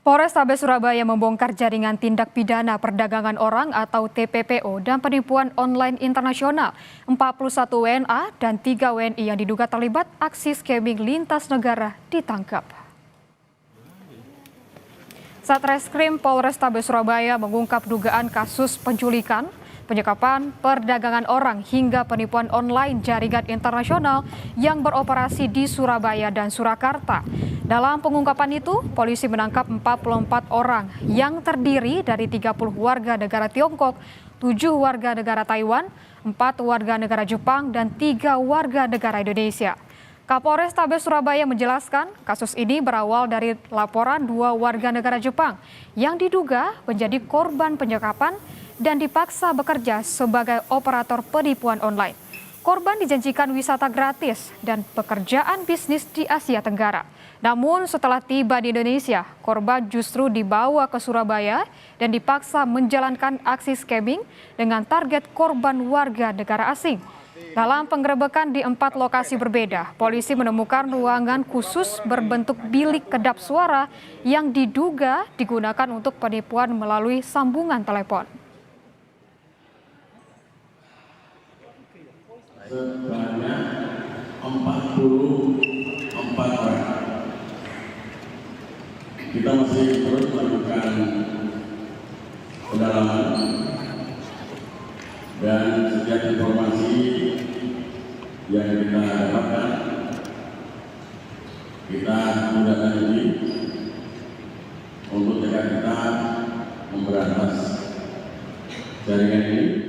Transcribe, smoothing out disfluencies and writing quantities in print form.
Polrestabes Surabaya membongkar jaringan tindak pidana perdagangan orang atau TPPO dan penipuan online internasional. 41 WNA dan 3 WNI yang diduga terlibat aksi scamming lintas negara ditangkap. Satreskrim Polrestabes Surabaya mengungkap dugaan kasus penculikan, penyekapan, perdagangan orang hingga penipuan online jaringan internasional yang beroperasi di Surabaya dan Surakarta. Dalam pengungkapan itu, polisi menangkap 44 orang yang terdiri dari 30 warga negara Tiongkok, 7 warga negara Taiwan, 4 warga negara Jepang, dan 3 warga negara Indonesia. Kapolrestabes Surabaya menjelaskan kasus ini berawal dari laporan 2 warga negara Jepang yang diduga menjadi korban penyekapan dan dipaksa bekerja sebagai operator penipuan online. Korban dijanjikan wisata gratis dan pekerjaan bisnis di Asia Tenggara. Namun setelah tiba di Indonesia, korban justru dibawa ke Surabaya dan dipaksa menjalankan aksi scamming dengan target korban warga negara asing. Dalam penggerebekan di 4 lokasi berbeda, polisi menemukan ruangan khusus berbentuk bilik kedap suara yang diduga digunakan untuk penipuan melalui sambungan telepon. Sebanyak 44 orang. Kita masih terus melakukan pendalaman dan setiap informasi yang kita dapatkan kita menindaklanjuti untuk kita memberantas jaringan ini.